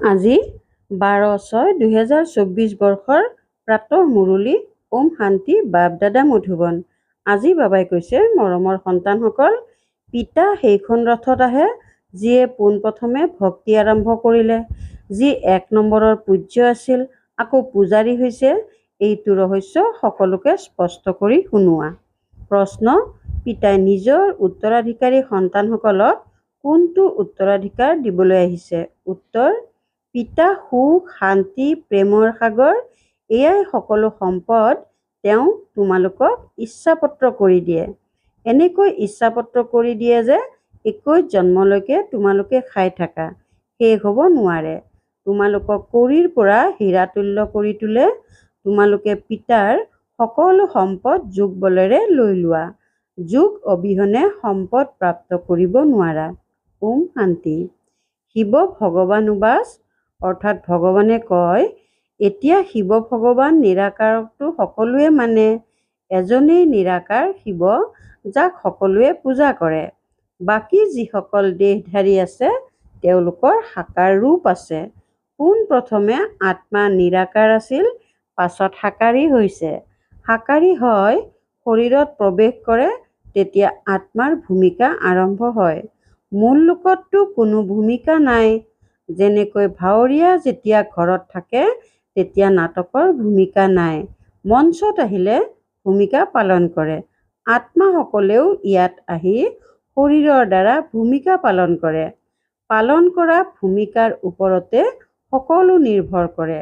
আজি 12/6/2024 বৰ্ষৰ প্ৰাতঃ মুৰলী। ওম শান্তি। বাপ দাদা মধুবন। আজি বাবাই কৈছে, মৰমৰ সন্তানসকল, পিতা সেইখন ৰথত আহে যিয়ে পোনপ্ৰথমে ভক্তি আৰম্ভ কৰিলে, যি 1 নম্বৰৰ পূজ্য আছিল, আকৌ পূজাৰী হৈছে। এইটো ৰহস্য সকলোকে স্পষ্ট কৰি শুনোৱা। প্ৰশ্ন: পিতাই নিজৰ উত্তৰাধিকাৰী সন্তানসকলক কোনটো উত্তৰাধিকাৰ দিবলৈ আহিছে? উত্তৰ: পিতা সুখ, শান্তি, প্ৰেমৰ সাগৰ, এয়াই সকলো সম্পদ তেওঁ তোমালোকক ইচ্ছাপত্ৰ কৰি দিয়ে। এনেকৈ ইচ্ছাপত্ৰ কৰি দিয়ে যে 21 জন্মলৈকে তোমালোকে খাই থাকা, শেষ হ'ব নোৱাৰে। তোমালোকক কৰিৰ পৰা হীৰাতুল্য কৰি তোলে। তোমালোকে পিতাৰ সকলো সম্পদ যোগ বলেৰে লৈ লোৱা। যোগ অবিহনে সম্পদ প্ৰাপ্ত কৰিব নোৱাৰা। ওম শান্তি। শিৱ ভগৱানুবাচ অৰ্থাৎ ভগৱানে কয়, এতিয়া শিৱ ভগৱান নিৰাকাৰকটো সকলোৱে মানে। এজনেই নিৰাকাৰ শিৱ, যাক সকলোৱে পূজা কৰে। বাকী যিসকল দেহধাৰী আছে তেওঁলোকৰ সাকাৰ ৰূপ আছে। পোনপ্ৰথমে আত্মা নিৰাকাৰ আছিল, পাছত সাকাৰী হৈছে। সাকাৰী হয় শৰীৰত প্ৰৱেশ কৰে, তেতিয়া আত্মাৰ ভূমিকা আৰম্ভ হয়। মূল লোকততো কোনো ভূমিকা নাই। যেনেকৈ ভাৱৰীয়া যেতিয়া ঘৰত থাকে তেতিয়া নাটকৰ ভূমিকা নাই, মঞ্চত আহিলে ভূমিকা পালন কৰে। আত্মাসকলেও ইয়াত আহি শৰীৰৰ দ্বাৰা ভূমিকা পালন কৰে। পালন কৰা ভূমিকাৰ ওপৰতে সকলো নিৰ্ভৰ কৰে।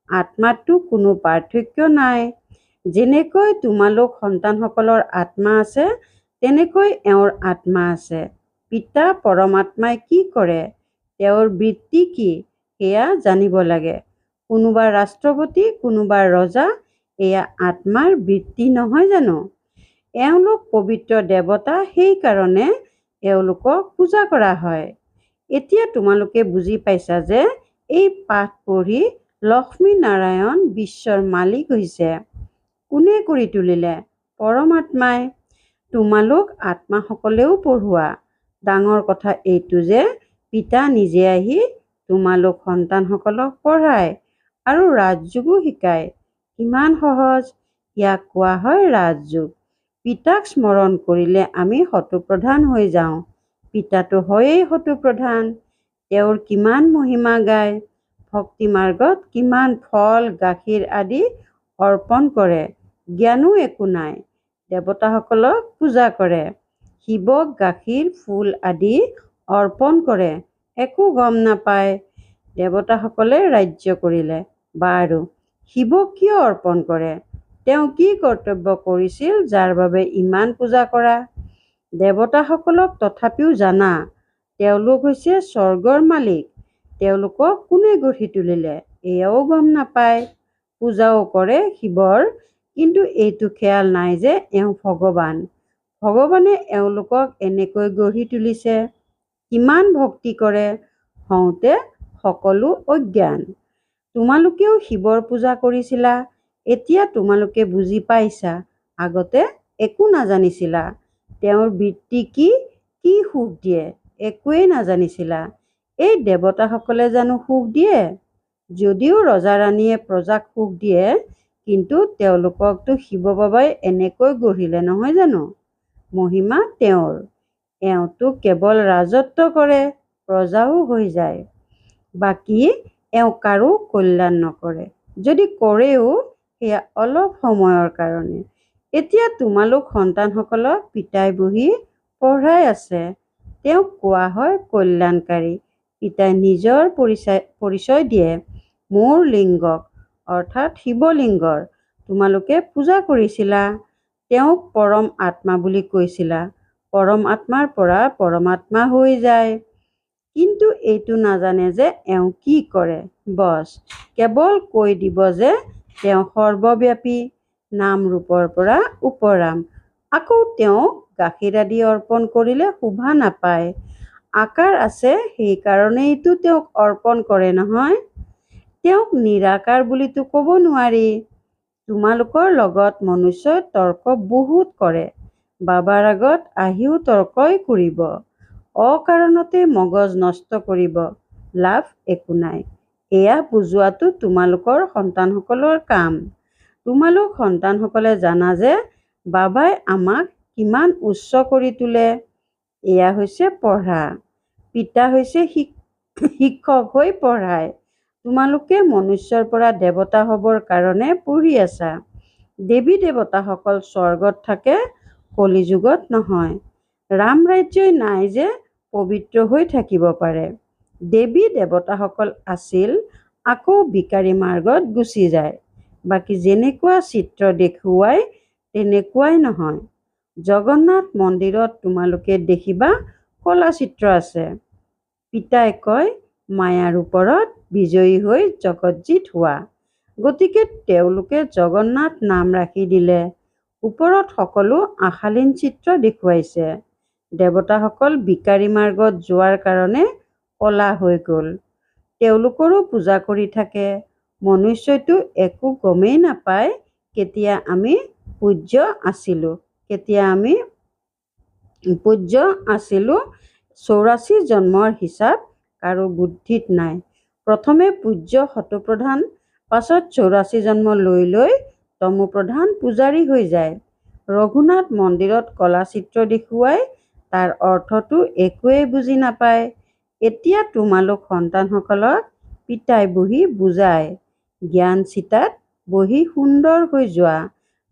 আত্মাততো কোনো পাৰ্থক্য নাই। যেনেকৈ তোমালোক সন্তানসকলৰ আত্মা আছে, তেনেকৈ এওঁৰ আত্মা আছে। পিতা পৰমাত্মাই কি কৰে, তেওঁৰ বৃত্তি কি, সেয়া জানিব লাগে। কোনোবা ৰাষ্ট্ৰপতি, কোনোবা ৰজা, এয়া আত্মাৰ বৃত্তি নহয় জানো? এওঁলোক পবিত্ৰ দেৱতা, সেইকাৰণে এওঁলোকক পূজা কৰা হয়। এতিয়া তোমালোকে বুজি পাইছা যে এই পাঠ পঢ়ি লক্ষ্মী নাৰায়ণ বিশ্বৰ মালিক হৈছে। কোনে কৰি তুলিলে? পৰমাত্মাই। তোমালোক আত্মাসকলেও পঢ়োৱা। ডাঙৰ কথা এইটো যে পিতা নিজে আহি তোমালোক সন্তানসকলক পঢ়ায় আৰু ৰাজযোগো শিকায়। কিমান সহজ! ইয়াক কোৱা হয় ৰাজযোগ। পিতাক স্মৰণ কৰিলে আমি শতপ্ৰধান হৈ যাওঁ। পিতাটো হয়েই শতপ্ৰধান। তেওঁৰ কিমান মহিমা গায়। ভক্তি মাৰ্গত কিমান ফল, গাখীৰ আদি অৰ্পণ কৰে, জ্ঞানো একো নাই। দেৱতাসকলক পূজা কৰে, শিৱক গাখীৰ, ফুল আদি অৰ্পণ কৰে, একো গম নাপায়। দেৱতাসকলে ৰাজ্য কৰিলে। বাৰু, শিৱক কিয় অৰ্পণ কৰে? তেওঁ কি কৰ্তব্য কৰিছিল যাৰ বাবে ইমান পূজা কৰা? দেৱতাসকলক তথাপিও জানা, তেওঁলোক হৈছে স্বৰ্গৰ মালিক। তেওঁলোকক কোনে গঢ়ি তুলিলে, এয়াও গম নাপায়। পূজাও কৰে শিৱৰ, কিন্তু এইটো খেয়াল নাই যে এওঁ ভগৱান। ভগৱানে এওঁলোকক এনেকৈ গঢ়ি তুলিছে। কিমান ভক্তি কৰে, হওঁতে সকলো অজ্ঞান। তোমালোকেও শিৱৰ পূজা কৰিছিলা, এতিয়া তোমালোকে বুজি পাইছা। আগতে একো নাজানিছিলা। তেওঁৰ বৃত্তি কি, কি সুখ দিয়ে, একোৱেই নাজানিছিলা। এই দেৱতাসকলে জানো সুখ দিয়ে? যদিও ৰজা-ৰাণীয়ে প্ৰজাক সুখ দিয়ে, কিন্তু তেওঁলোককতো শিৱ বাবাই এনেকৈ গঢ়িলে নহয় জানো? মহিমা তেওঁৰ। এওঁতো কেৱল ৰাজত্ব কৰে, প্ৰজাও হৈ যায়। বাকী এওঁ কাৰো কল্যাণ নকৰে। যদি কৰেও সেয়া অলপ সময়ৰ কাৰণে। এতিয়া তোমালোক সন্তানসকলক পিতাই বহি পঢ়াই আছে। তেওঁক কোৱা হয় কল্যাণকাৰী। পিতাই নিজৰ পৰিচয় দিয়ে। মোৰ লিংগক অৰ্থাৎ শিৱলিংগৰ তোমালোকে পূজা কৰিছিলা। তেওঁক পৰম আত্মা বুলি কৈছিলা। পৰম আত্মাৰ পৰা পৰমাত্মা হৈ যায়। কিন্তু এইটো নাজানে যে এওঁ কি কৰে। বছ কেৱল কৈ দিব যে তেওঁ সৰ্বব্যাপী, নাম ৰূপৰ পৰা উপৰাম। আকৌ তেওঁক গাখীৰ আদি অৰ্পণ কৰিলে শোভা নাপায়। আকাৰ আছে, সেইকাৰণেইতো তেওঁক অৰ্পণ কৰে নহয়। তেওঁক নিৰাকাৰ বুলিতো ক'ব নোৱাৰি। তোমালোকৰ লগত মনুষ্যই তৰ্ক বহুত কৰে। বাবাৰ আগত আহিও তৰ্কই কৰিব। অকাৰণতে মগজ নষ্ট কৰিব, লাভ একো নাই। এয়া বুজোৱাটো তোমালোকৰ সন্তানসকলৰ কাম। তোমালোক সন্তানসকলে জানা যে বাবাই আমাক কিমান উচ্চ কৰি তোলে। এয়া হৈছে পঢ়া। পিতা হৈছে শিক্ষক হৈ পঢ়ায়। তোমালোকে মনুষ্যৰ পৰা দেৱতা হ'বৰ কাৰণে পঢ়ি আছা। দেৱী দেৱতাসকল স্বৰ্গত থাকে, কলিযুগত নহয়। ৰাম ৰাজ্যই নাই যে পবিত্ৰ হৈ থাকিব পাৰে। দেৱী দেৱতাসকল আছিল, আকৌ ভিকাৰী মাৰ্গত গুচি যায়। বাকী যেনেকুৱা চিত্ৰ দেখুৱাই তেনেকুৱাই নহয়। জগন্নাথ মন্দিৰত তোমালোকে দেখিবা কলা চিত্ৰ আছে। পিতাই কয় মায়াৰ ওপৰত বিজয়ী হৈ জগতজিত হোৱা। গতিকে তেওঁলোকে জগন্নাথ নাম ৰাখি দিলে। ওপৰত সকলো আশালীন চিত্ৰ দেখুৱাইছে। দেৱতাসকল ভিকাৰী মাৰ্গত যোৱাৰ কাৰণে কলা হৈ গ'ল। তেওঁলোকৰো পূজা কৰি থাকে। মনুষ্যইতো একো গমেই নাপায় কেতিয়া আমি পূজ্য আছিলোঁ। 84 জন্মৰ হিচাপ কাৰো বুদ্ধিত নাই। প্ৰথমে পূজ্য শতপ্ৰধান, পাছত 84 জন্ম লৈ লৈ তমোপ্ৰধান পূজাৰী হৈ যায়। ৰঘুনাথ মন্দিৰত কলা চিত্ৰ দেখুৱাই তাৰ অৰ্থটো একোৱেই বুজি নাপায়। এতিয়া তোমালোক সন্তানসকলক পিতাই বহি বুজায়। জ্ঞান চিতাত বহি সুন্দৰ হৈ যোৱা,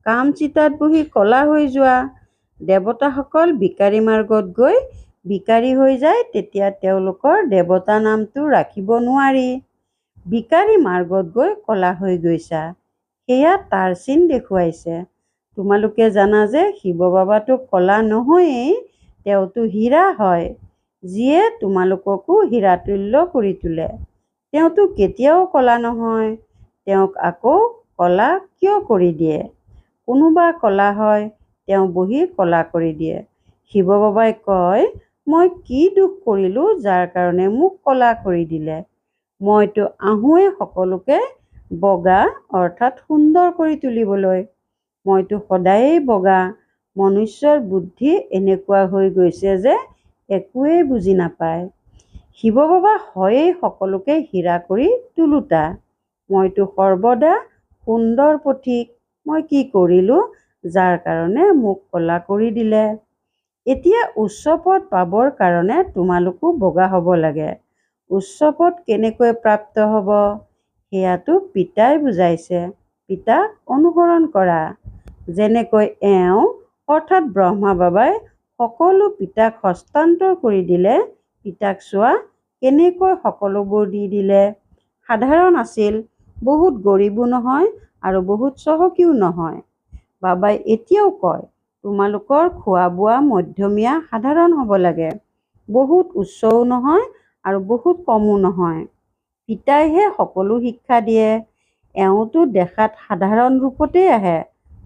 কাম চিতাত বহি কলা হৈ যোৱা। দেৱতাসকল ভিকাৰী মাৰ্গত গৈ ভিকাৰী হৈ যায়, তেতিয়া তেওঁলোকৰ দেৱতা নামটো ৰাখিব নোৱাৰি। ভিকাৰী মাৰ্গত গৈ কলা হৈ গৈছা, সেয়া তাৰ চিন দেখুৱাইছে। তোমালোকে জানা যে শিৱ বাবাটো কলা নহয়েই, তেওঁতো হীৰা হয়, যিয়ে তোমালোককো হীৰাতুল্য কৰি তোলে। তেওঁতো কেতিয়াও কলা নহয়। তেওঁক আকৌ কলা কিয় কৰি দিয়ে? কোনোবা কলা হয়, তেওঁ বহি কলা কৰি দিয়ে। শিৱ বাবাই কয়, মই কি দোষ কৰিলো যাৰ কাৰণে মোক কলা কৰি দিলে? মইতো আহোঁৱেই সকলোকে বগা অৰ্থাৎ সুন্দৰ কৰি তুলিবলৈ। মইতো সদায়েই বগা। মনুষ্যৰ বুদ্ধি এনেকুৱা হৈ গৈছে যে একোৱেই বুজি নাপায়। শিৱ বাবা হয়েই সকলোকে হীৰা কৰি তোলোতা। মইতো সৰ্বদা সুন্দৰ পথিক। মই কি কৰিলো যাৰ কাৰণে মোক কলা কৰি দিলে? এতিয়া উচ্চ পদ পাবৰ কাৰণে তোমালোকো বগা হ'ব লাগে। উচ্চ পদ কেনেকৈ প্ৰাপ্ত হ'ব সেয়াতো পিতাই বুজাইছে। পিতাক অনুসৰণ কৰা। যেনেকৈ এওঁ অৰ্থাৎ ব্ৰহ্মা বাবাই সকলো পিতাক হস্তান্তৰ কৰি দিলে। পিতাক চোৱা কেনেকৈ সকলোবোৰ দি দিলে। সাধাৰণ আছিল, বহুত গৰীবো নহয় আৰু বহুত চহকীও নহয়। বাবাই এতিয়াও কয় তোমালোকৰ খোৱা বোৱা মধ্যমীয়া সাধাৰণ হ'ব লাগে। বহুত উচ্চও নহয় আৰু বহুত কমো নহয়। পিতাইহে সকলো শিক্ষা দিয়ে। এওঁতো দেখাত সাধাৰণ ৰূপতেই আহে।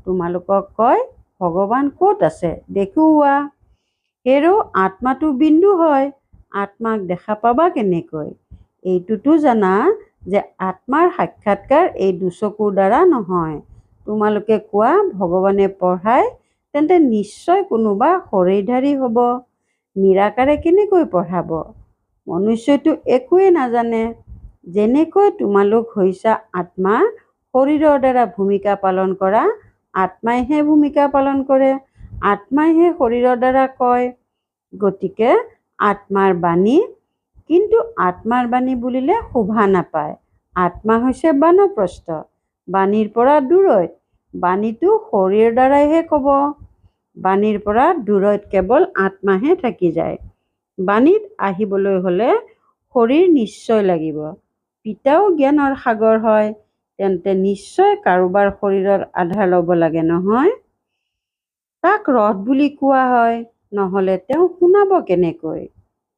তোমালোকক কয় ভগৱান ক'ত আছে দেখুওৱা। হেৰৌ আত্মাটো বিন্দু হয়, আত্মাক দেখা পাবা কেনেকৈ? এইটোতো জানা যে আত্মাৰ সাক্ষাৎকাৰ এই দুচকুৰ দ্বাৰা নহয়। তোমালোকে কোৱা ভগৱানে পঢ়ায়, তেন্তে নিশ্চয় কোনোবা শৰীৰধাৰী হ'ব। নিৰাকাৰে কেনেকৈ পঢ়াব? মনুষ্যইতো একোৱেই নাজানে। যেনেকৈ তোমালোক হৈছা আত্মা, শৰীৰৰ দ্বাৰা ভূমিকা পালন কৰা, আত্মাইহে ভূমিকা পালন কৰে। আত্মাইহে শৰীৰৰ দ্বাৰা কয়। গতিকে আত্মাৰ বাণী, কিন্তু আত্মাৰ বাণী বুলিলে শোভা নাপায়। আত্মা হৈছে বানপ্ৰস্থ, বাণীৰ পৰা দূৰৈত। বাণীটো শৰীৰৰ দ্বাৰাইহে ক'ব। বাণীৰ পৰা দূৰৈত কেৱল আত্মাহে থাকি যায়। বাণীত আহিবলৈ হ'লে শৰীৰ নিশ্চয় লাগিব। পিতাও জ্ঞানৰ সাগৰ হয়, তেন্তে নিশ্চয় কাৰোবাৰ শৰীৰৰ আধাৰ ল'ব লাগে নহয়। তাক ৰথ বুলি কোৱা হয়, নহ'লে তেওঁ শুনাব কেনেকৈ?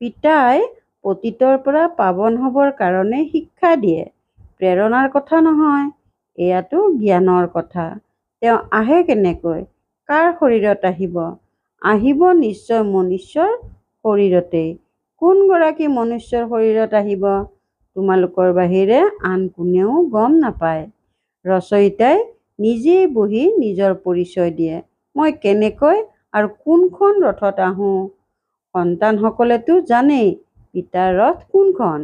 পিতাই পতিতৰ পৰা পাৱন হ'বৰ কাৰণে শিক্ষা দিয়ে, প্ৰেৰণাৰ কথা নহয়। এয়াতো জ্ঞানৰ কথা। তেওঁ আহে কেনেকৈ? কাৰ শৰীৰত আহিব? আহিব নিশ্চয় মনুষ্যৰ শৰীৰতেই। কোন গৰাকী মনুষ্যৰ শৰীৰত আহিব তোমালোকৰ বাহিৰে আন কোনেও গম নাপায়। ৰচয়িতাই নিজেই বহি নিজৰ পৰিচয় দিয়ে। মই কেনেকৈ আৰু কোনখন ৰথত আহোঁ? সন্তানসকলেতো জানেই পিতাৰ ৰথ কোনখন।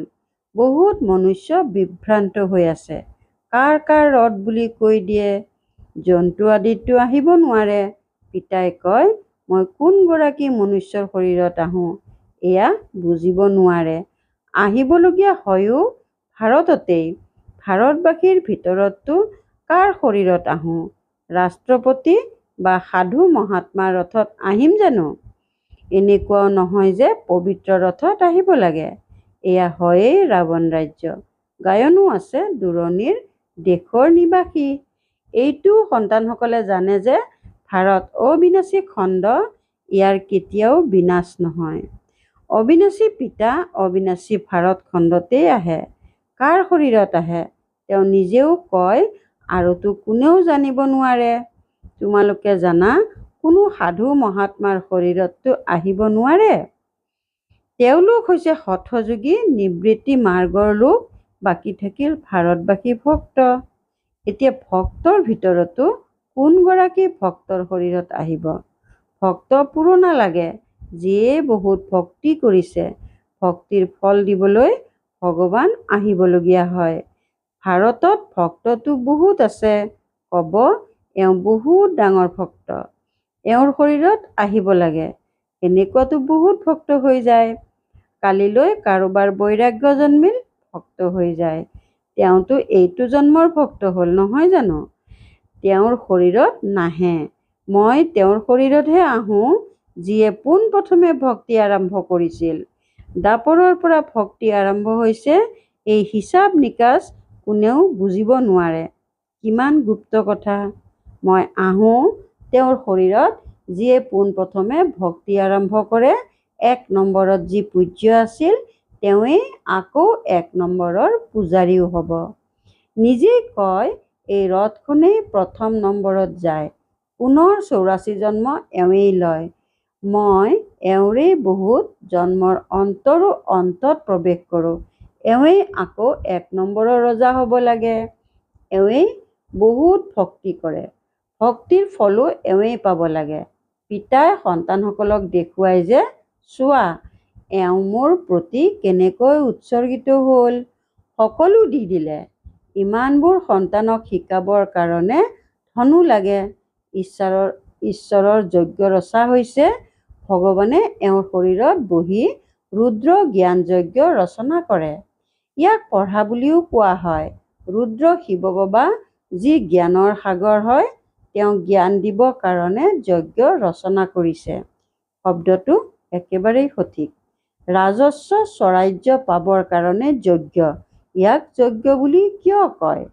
বহুত মনুষ্য বিভ্ৰান্ত হৈ আছে। কাৰ কাৰ ৰথ বুলি কৈ দিয়ে, জন্তু আদিতো আহিব নোৱাৰে। পিতাই কয়, মই কোনগৰাকী মনুষ্যৰ শৰীৰত আহোঁ এয়া বুজিব নোৱাৰে। আহিবলগীয়া হয়ো ভাৰততেই। ভাৰতবাসীৰ ভিতৰততো কাৰ শৰীৰত আহোঁ? ৰাষ্ট্ৰপতি বা সাধু মহাত্মাৰ ৰথত আহিম জানো? এনেকুৱাও নহয় যে পবিত্ৰ ৰথত আহিব লাগে। এয়া হয়েই ৰাৱণ ৰাজ্য। গায়নো আছে দূৰণিৰ দেশৰ নিবাসী। এইটো সন্তানসকলে জানে যে ভাৰত অবিনাশী খণ্ড, ইয়াৰ কেতিয়াও বিনাশ নহয়। অবিনাশী পিতা অবিনাশী ভাৰত খণ্ডতেই আহে। কাৰ শৰীৰত আহে তেওঁ নিজেও কয়, আৰুতো কোনেও জানিব নোৱাৰে। তোমালোকে জানা কোনো সাধু মহাত্মাৰ শৰীৰততো আহিব নোৱাৰে। তেওঁলোক হৈছে হঠযোগী নিবৃত্তি মাৰ্গৰ লোক। বাকী থাকিল ভাৰতবাসী ভক্ত। এতিয়া ভক্তৰ ভিতৰতো কোনগৰাকী ভক্তৰ শৰীৰত আহিব? ভক্ত পুৰণা লাগে, যিয়ে বহুত ভক্তি কৰিছে। ভক্তিৰ ফল দিবলৈ ভগৱান আহিবলগীয়া হয়। ভাৰতত ভক্তটো বহুত আছে। ক'ব, এওঁ বহুত ডাঙৰ ভক্ত, এওঁৰ শৰীৰত আহিব লাগে। এনেকুৱাতো বহুত ভক্ত হৈ যায়। কালিলৈ কাৰোবাৰ বৈৰাগ্য জন্মিল, ভক্ত হৈ যায়। তেওঁতো এইটো জন্মৰ ভক্ত হ'ল নহয় জানো? তেওঁৰ শৰীৰত নাহে। মই তেওঁৰ শৰীৰতহে আহোঁ, যিয়ে পোনপ্ৰথমে ভক্তি আৰম্ভ কৰিছিল। দাপৰৰ পৰা ভক্তি আৰম্ভ হৈছে। এই হিচাপ নিকাচ কোনেও বুজিব নোৱাৰে। কিমান গুপ্ত কথা। মই আহোঁ তেওঁৰ শৰীৰত, যিয়ে পোনপ্ৰথমে ভক্তি আৰম্ভ কৰে। 1 নম্বৰত যি পূজ্য আছিল, তেওঁৱেই আকৌ 1 নম্বৰৰ পূজাৰীও হ'ব। নিজেই কয়, এই ৰথখনেই প্ৰথম নম্বৰত যায়। পুনৰ 84 জন্ম এওঁৱেই লয়। মই এওঁৰেই বহুত জন্মৰ অন্তৰো অন্তত প্ৰৱেশ কৰোঁ। এওঁৱেই আকৌ 1 নম্বৰৰ ৰজা হ'ব লাগে। এওঁৱেই বহুত ভক্তি কৰে। ভক্তিৰ ফলো এওঁৱেই পাব লাগে। পিতাই সন্তানসকলক দেখুৱাই যে, চোৱা এওঁ মোৰ প্ৰতি কেনেকৈ উৎসৰ্গিত হ'ল। সকলো দি দিলে। ইমানবোৰ সন্তানক শিকাবৰ কাৰণে ধনো লাগে। ঈশ্বৰৰ যজ্ঞ ৰচা হৈছে। ভগৱানে এওঁৰ শৰীৰত বহি ৰুদ্ৰ জ্ঞান যজ্ঞ ৰচনা কৰে। ইয়াক পঢ়া বুলিও কোৱা হয়। ৰুদ্ৰ শিৱ বাবা যি জ্ঞানৰ সাগৰ হয়, তেওঁ জ্ঞান দিব কাৰণে যজ্ঞ ৰচনা কৰিছে। শব্দটো একেবাৰেই সঠিক। ৰাজস্ব স্বৰাজ্য পাবৰ কাৰণে যজ্ঞ। ইয়াক যজ্ঞ বুলি কিয় কয়?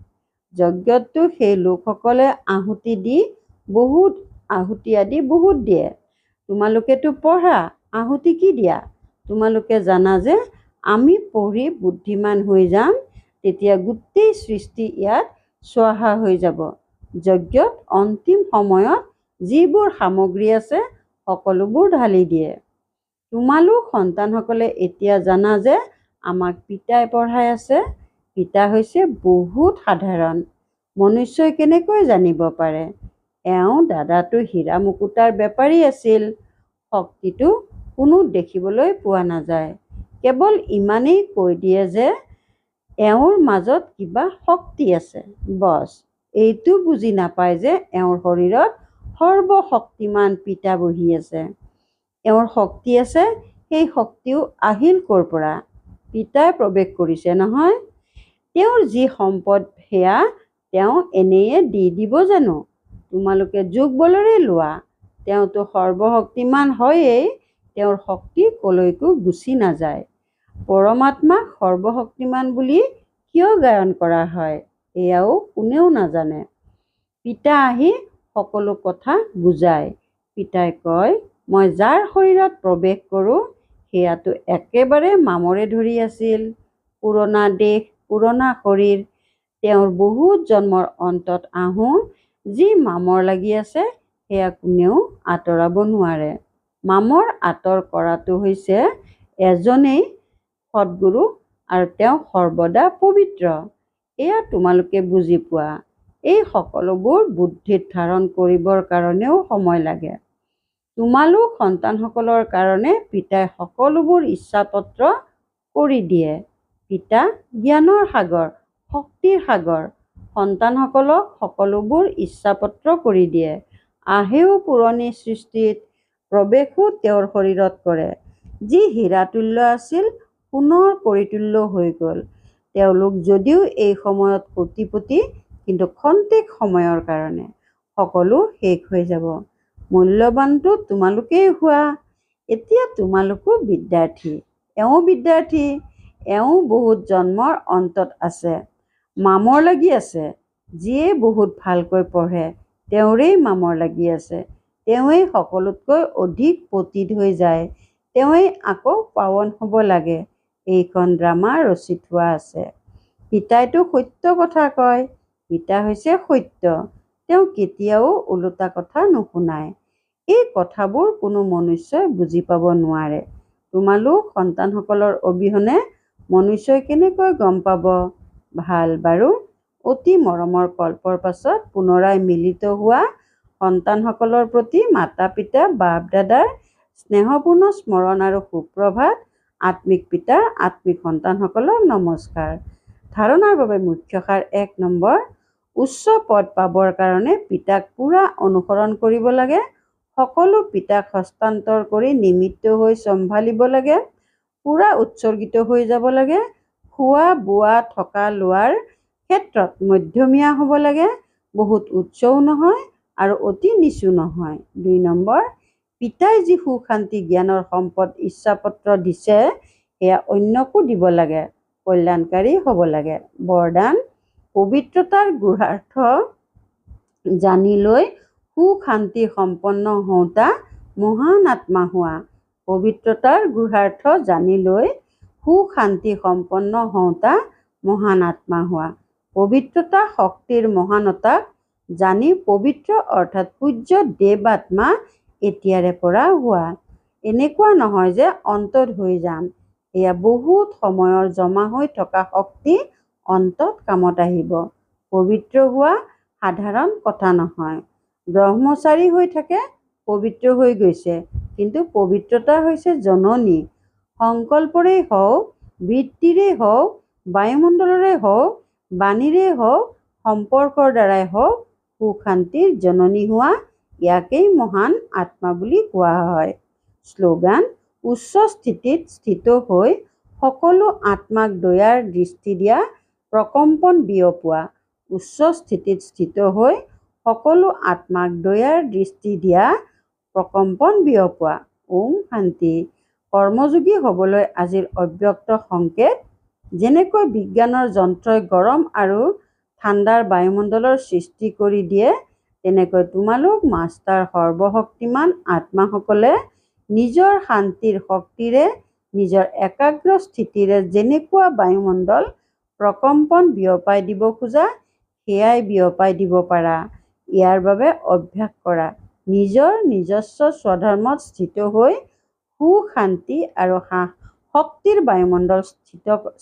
যজ্ঞততো সেই লোকসকলে আহুতি আদি বহুত দিয়ে। তোমালোকেতো পঢ়া, আহুতি কি দিয়া? তোমালোকে জানা যে আমি পঢ়ি বুদ্ধিমান হৈ যাম, তেতিয়া গোটেই সৃষ্টি ইয়াত স্বাহা হৈ যাব। যজ্ঞত অন্তিম সময়ত যিবোৰ সামগ্ৰী আছে, সকলোবোৰ ঢালি দিয়ে। তোমালোক সন্তানসকলে এতিয়া জানা যে আমাক পিতাই পঢ়াই আছে। পিতা হৈছে বহুত সাধাৰণ। মনুষ্যই কেনেকৈ জানিব পাৰে? এওঁ দাদাটো হীৰা মুকুতাৰ বেপাৰী আছিল। শক্তিটো কোনো দেখিবলৈ পোৱা নাযায়। কেৱল ইমানেই কৈ দিয়ে যে এওঁৰ মাজত কিবা শক্তি আছে। বছ এইটো বুজি নাপায় যে এওঁৰ শৰীৰত সৰ্বশক্তিমান পিতা বহি আছে। এওঁৰ শক্তি আছে, সেই শক্তিও আহিল ক'ৰ পৰা? পিতাই প্ৰৱেশ কৰিছে নহয়। তেওঁৰ যি সম্পদ সেয়া তেওঁ এনেয়ে দি দিব জানো? তোমালোকে যোগ বলেৰে লোৱা। তেওঁতো সৰ্বশক্তিমান হয়েই, তেওঁৰ শক্তি কলৈকো গুচি নাযায়। পৰমাত্মাক সৰ্বশক্তিমান বুলি কিয় গায়ন কৰা হয়, এয়াও কোনেও নাজানে। পিতা আহি সকলো কথা বুজায়। পিতাই কয়, মই যাৰ শৰীৰত প্ৰৱেশ কৰোঁ, সেয়াতো একেবাৰে মামৰে ধৰি আছিল। পুৰণা দেশ, পুৰণা শৰীৰ। তেওঁৰ বহুত জন্মৰ অন্তত আহোঁ। যি মামৰ লাগি আছে, সেয়া কোনেও আঁতৰাব নোৱাৰে। মামৰ আঁতৰ কৰাটো হৈছে এজনেই সদ্গুৰু, আৰু তেওঁ সৰ্বদা পবিত্ৰ। এয়া তোমালোকে বুজি পোৱা। এই সকলোবোৰ বুদ্ধিত ধাৰণ কৰিবৰ কাৰণেও সময় লাগে। তোমালোক সন্তানসকলৰ কাৰণে পিতাই সকলোবোৰ ইচ্ছাপত্ৰ কৰি দিয়ে। পিতা জ্ঞানৰ সাগৰ, শক্তিৰ সাগৰ। সন্তানসকলক সকলোবোৰ ইচ্ছাপত্ৰ কৰি দিয়ে। আহেও পুৰণি সৃষ্টিত, প্ৰৱেশো তেওঁৰ শৰীৰত কৰে। যি হীৰাতুল্য আছিল সোণৰ পৰিতুল্য হৈ গ'ল। তেওঁলোক যদিও এই সময়ত কোটিপতি, কিন্তু ক্ষন্তেক সময়ৰ কাৰণে। সকলো শেষ হৈ যাব। মূল্যৱানটো তোমালোকেই হোৱা। এতিয়া তোমালোকো বিদ্যাৰ্থী, এওঁ বিদ্যাৰ্থী, এওঁ বহুত জন্মৰ অন্তত আছে। মামৰ লাগি আছে। যিয়ে বহুত ভালকৈ পঢ়ে তেওঁৰেই মামৰ লাগি আছে। তেওঁৱেই সকলোতকৈ অধিক পতিত হৈ যায়। তেওঁৱেই আকৌ পাৱন হ'ব লাগে। এইখন ড্ৰামা ৰচি থোৱা আছে। পিতাইতো সত্য কথা কয়। পিতা হৈছে সত্য। তেওঁ কেতিয়াও ওলোটা কথা নুশুনায়। এই কথাবোৰ কোনো মনুষ্যই বুজি পাব নোৱাৰে। তোমালোক সন্তানসকলৰ অবিহনে মনুষ্যই কেনেকৈ গম পাব? ভাল বাৰু, অতি মৰমৰ কল্পৰ পাছত পুনৰাই মিলিত হোৱা সন্তানসকলৰ প্ৰতি মাতা পিতা বাপ দাদাৰ স্নেহপূৰ্ণ স্মৰণ আৰু সুপ্ৰভাত। আত্মিক পিতাৰ আত্মিক সন্তানসকলক নমস্কাৰ। ধাৰণাৰ বাবে মুখ্য সাৰ 1 নম্বৰ। উচ্চ পদ পাবৰ কাৰণে পিতাক পূৰা অনুসৰণ কৰিব লাগে। সকলো পিতাক হস্তান্তৰ কৰি নিমিত্ত হৈ চম্ভালিব লাগে। পূৰা উৎসৰ্গিত হৈ যাব লাগে। খোৱা বোৱা থকা লোৱাৰ ক্ষেত্ৰত মধ্যমীয়া হ'ব লাগে। বহুত উচ্চও নহয় আৰু অতি নিচু নহয়। 2 নম্বৰ। পিতাই যি সুখ শান্তি জ্ঞানৰ সম্পদ ইচ্ছাপত্ৰ দিছে সেয়া অন্যকো দিব লাগে। কল্যাণকাৰী হ'ব লাগে। বৰদান। পবিত্ৰতাৰ গূঢ়াৰ্থ জানি লৈ সুখ শান্তি সম্পন্ন হওঁতা মহান আত্মা হোৱা। পবিত্ৰতাৰ গূঢ়াৰ্থ জানি লৈ সুখ শান্তি সম্পন্ন হওঁতা মহান আত্মা হোৱা। পবিত্ৰতা শক্তিৰ মহানতাক জানি পবিত্ৰ অৰ্থাৎ পূজ্য দেৱ আত্মা এতিয়াৰে পৰা হোৱা। এনেকুৱা নহয় যে অন্তত হৈ যাম। এয়া বহুত সময়ৰ জমা হৈ থকা শক্তি অন্তত কামত আহিব। পবিত্ৰ হোৱা সাধাৰণ কথা নহয়। ব্ৰহ্মচাৰী হৈ থাকে, পবিত্ৰ হৈ গৈছে, কিন্তু পবিত্ৰতা হৈছে জননী। সংকল্পৰেই হওক, বৃত্তিৰেই হওক, বায়ুমণ্ডলৰে হওক, বাণীৰে হওক, সম্পৰ্কৰ দ্বাৰাই হওক, সুখ শান্তিৰ জননী হোৱা, ইয়াকেই মহান আত্মা বুলি কোৱা হয়। শ্লোগান। উচ্চ স্থিতিত স্থিত হৈ সকলো আত্মাক দয়াৰ দৃষ্টি দিয়া, প্ৰকম্পন বিয়পোৱা। উচ্চ স্থিতিত স্থিত হৈ সকলো আত্মাক দয়াৰ দৃষ্টি দিয়া, প্ৰকম্পন বিয়পোৱা। ওম শান্তি। কৰ্মযোগী হ'বলৈ আজিৰ অব্যক্ত সংকেত। যেনেকৈ বিজ্ঞানৰ যন্ত্ৰই গৰম আৰু ঠাণ্ডাৰ বায়ুমণ্ডলৰ সৃষ্টি কৰি দিয়ে, তেনেকৈ তোমালোক মাষ্টাৰ সৰ্বশক্তিমান আত্মাসকলে নিজৰ শান্তিৰ শক্তিৰে, নিজৰ একাগ্ৰ স্থিতিৰে যেনেকুৱা বায়ুমণ্ডল প্ৰকম্পন বিয়পাই দিব খোজা, সেয়াই বিয়পাই দিব পাৰা। ইয়াৰ বাবে অভ্যাস কৰা। নিজৰ নিজস্ব স্বধৰ্মত স্থিত হৈ সুখ শান্তি আৰু শক্তিৰ বায়ুমণ্ডল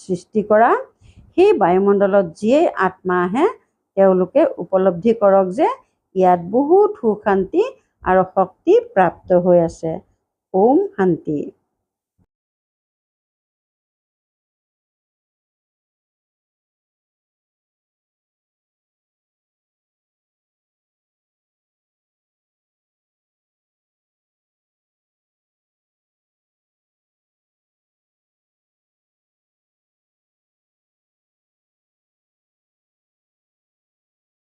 সৃষ্টি কৰা। সেই বায়ুমণ্ডলত যিয়েই আত্মা আহে তেওঁলোকে উপলব্ধি কৰক যে ইয়াত বহুত সুখ শান্তি আৰু শক্তি প্ৰাপ্ত হৈ আছে। ওম শান্তি।